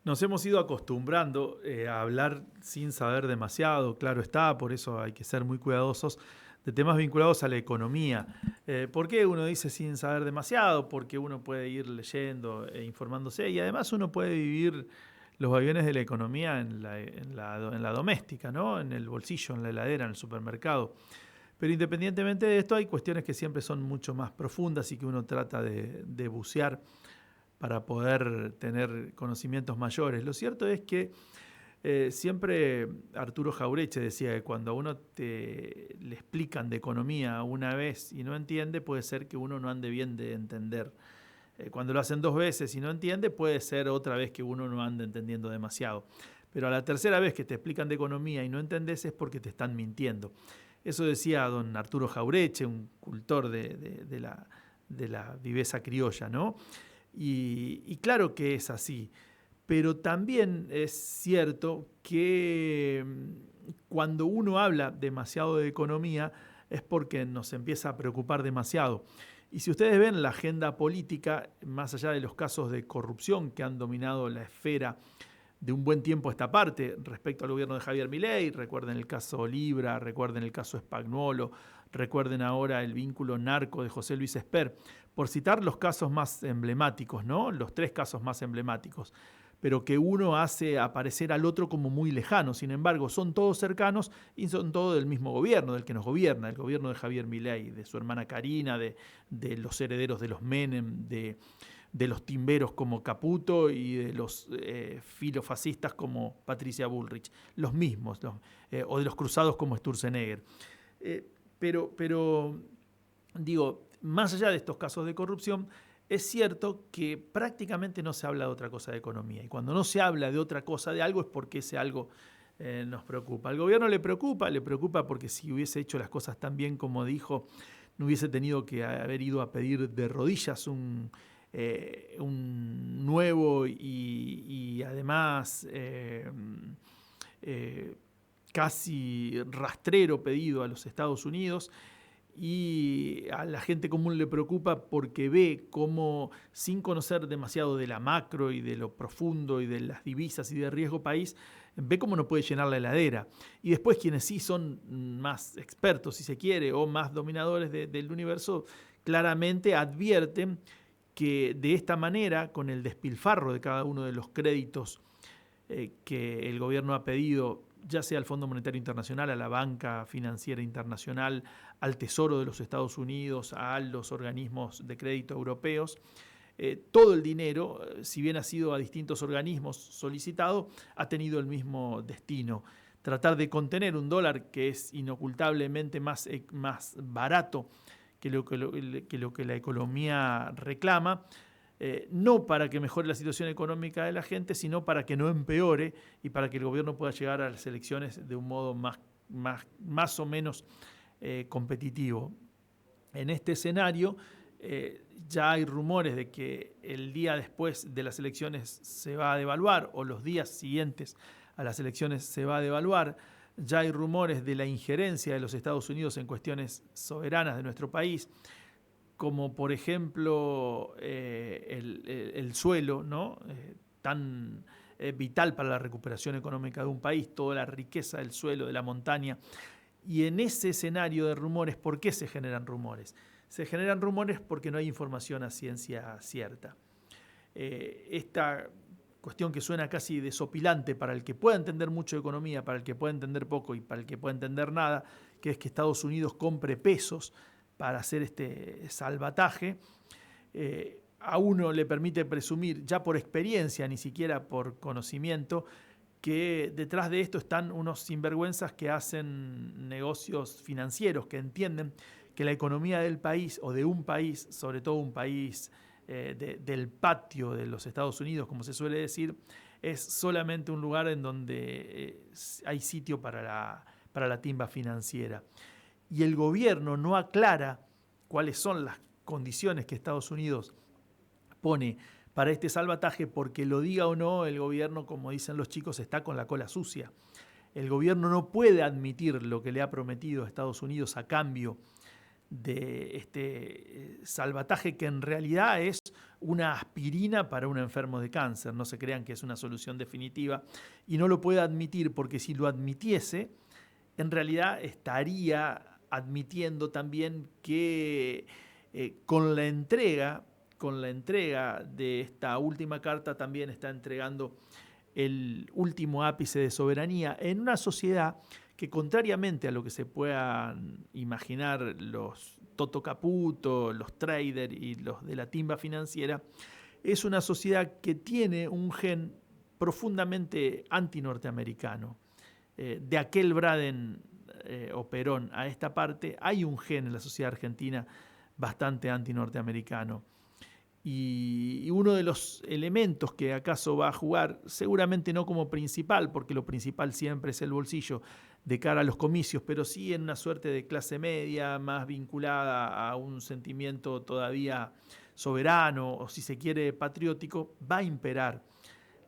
Nos hemos ido acostumbrando a hablar sin saber demasiado, claro está, por eso hay que ser muy cuidadosos de temas vinculados a la economía. ¿Por qué uno dice sin saber demasiado? Porque uno puede ir leyendo e informándose y además uno puede vivir los vaivenes de la economía en la doméstica, ¿no? En el bolsillo, en la heladera, en el supermercado. Pero independientemente de esto, hay cuestiones que siempre son mucho más profundas y que uno trata de bucear para poder tener conocimientos mayores. Lo cierto es que siempre Arturo Jaureche decía que cuando a uno le explican de economía una vez y no entiende, puede ser que uno no ande bien de entender. Cuando lo hacen dos veces y no entiende, puede ser otra vez que uno no ande entendiendo demasiado. Pero a la tercera vez que te explican de economía y no entendés es porque te están mintiendo. Eso decía don Arturo Jaureche, un cultor de la viveza criolla, ¿no? Y claro que es así, pero también es cierto que cuando uno habla demasiado de economía es porque nos empieza a preocupar demasiado. Y si ustedes ven la agenda política, más allá de los casos de corrupción que han dominado la esfera de un buen tiempo a esta parte respecto al gobierno de Javier Milei, recuerden el caso Libra, recuerden el caso Spagnuolo, recuerden ahora el vínculo narco de José Luis Esper, por citar los casos más emblemáticos, ¿no? Los tres casos más emblemáticos, pero que uno hace aparecer al otro como muy lejano. Sin embargo, son todos cercanos y son todos del mismo gobierno, del que nos gobierna, el gobierno de Javier Milei, de su hermana Karina, de los herederos de los Menem, de los timberos como Caputo y de los filofascistas como Patricia Bullrich, los mismos, o de los cruzados como Sturzenegger. Pero digo, más allá de estos casos de corrupción, es cierto que prácticamente no se habla de otra cosa de economía. Y cuando no se habla de otra cosa de algo es porque ese algo nos preocupa. Al gobierno le preocupa porque si hubiese hecho las cosas tan bien como dijo, no hubiese tenido que haber ido a pedir de rodillas un nuevo y además casi rastrero pedido a los Estados Unidos. Y a la gente común le preocupa porque ve cómo, sin conocer demasiado de la macro y de lo profundo y de las divisas y de riesgo país, ve cómo no puede llenar la heladera. Y después quienes sí son más expertos, si se quiere, o más dominadores del universo, claramente advierten que de esta manera, con el despilfarro de cada uno de los créditos que el gobierno ha pedido, ya sea al Fondo Monetario Internacional, a la banca financiera internacional, al Tesoro de los Estados Unidos, a los organismos de crédito europeos, todo el dinero, si bien ha sido a distintos organismos solicitado, ha tenido el mismo destino. Tratar de contener un dólar que es inocultablemente más barato que lo que la economía reclama, no para que mejore la situación económica de la gente, sino para que no empeore y para que el gobierno pueda llegar a las elecciones de un modo más o menos competitivo. En este escenario ya hay rumores de que el día después de las elecciones se va a devaluar o los días siguientes a las elecciones se va a devaluar. Ya hay rumores de la injerencia de los Estados Unidos en cuestiones soberanas de nuestro país, como por ejemplo el suelo, ¿no? Tan vital para la recuperación económica de un país, toda la riqueza del suelo, de la montaña. Y en ese escenario de rumores, ¿por qué se generan rumores? Se generan rumores porque no hay información a ciencia cierta. Esta cuestión que suena casi desopilante para el que pueda entender mucho de economía, para el que pueda entender poco y para el que pueda entender nada, que es que Estados Unidos compre pesos para hacer este salvataje, a uno le permite presumir, ya por experiencia, ni siquiera por conocimiento, que detrás de esto están unos sinvergüenzas que hacen negocios financieros, que entienden que la economía del país o de un país, sobre todo un país del patio de los Estados Unidos, como se suele decir, es solamente un lugar en donde hay sitio para la timba financiera. Y el gobierno no aclara cuáles son las condiciones que Estados Unidos pone para este salvataje, porque lo diga o no, el gobierno, como dicen los chicos, está con la cola sucia. El gobierno no puede admitir lo que le ha prometido a Estados Unidos a cambio de este salvataje que en realidad es una aspirina para un enfermo de cáncer. No se crean que es una solución definitiva y no lo puede admitir porque si lo admitiese, en realidad estaría admitiendo también que con la entrega de esta última carta también está entregando el último ápice de soberanía en una sociedad que, contrariamente a lo que se puedan imaginar los Toto Caputo, los traders y los de la timba financiera, es una sociedad que tiene un gen profundamente anti-norteamericano. De aquel Braden o Perón a esta parte, hay un gen en la sociedad argentina bastante anti-norteamericano. Y uno de los elementos que acaso va a jugar, seguramente no como principal, porque lo principal siempre es el bolsillo de cara a los comicios, pero sí en una suerte de clase media más vinculada a un sentimiento todavía soberano o, si se quiere, patriótico, va a imperar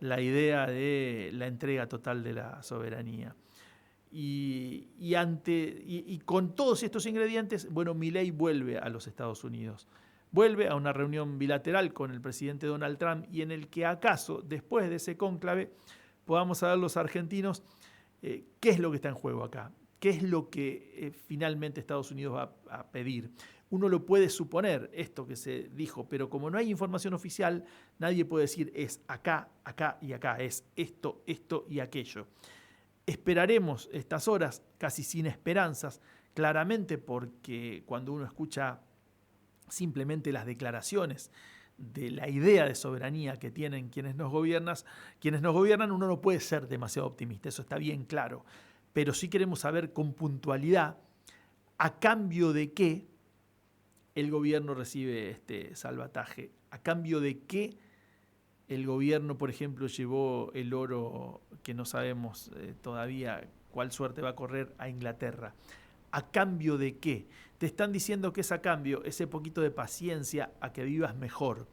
la idea de la entrega total de la soberanía. Y con todos estos ingredientes, bueno, Milei vuelve a los Estados Unidos. Vuelve a una reunión bilateral con el presidente Donald Trump y en el que acaso, después de ese cónclave, podamos saber los argentinos qué es lo que está en juego acá, qué es lo que finalmente Estados Unidos va a pedir. Uno lo puede suponer, esto que se dijo, pero como no hay información oficial, nadie puede decir es acá, acá y acá, es esto, esto y aquello. Esperaremos estas horas casi sin esperanzas, claramente porque cuando uno escucha simplemente las declaraciones de la idea de soberanía que tienen quienes nos gobiernan, uno no puede ser demasiado optimista, eso está bien claro. Pero sí queremos saber con puntualidad a cambio de qué el gobierno recibe este salvataje, a cambio de qué el gobierno, por ejemplo, llevó el oro que no sabemos todavía cuál suerte va a correr a Inglaterra. ¿A cambio de qué? Te están diciendo que es a cambio ese poquito de paciencia a que vivas mejor.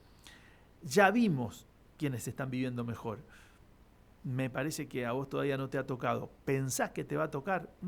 Ya vimos quienes están viviendo mejor. Me parece que a vos todavía no te ha tocado. ¿Pensás que te va a tocar?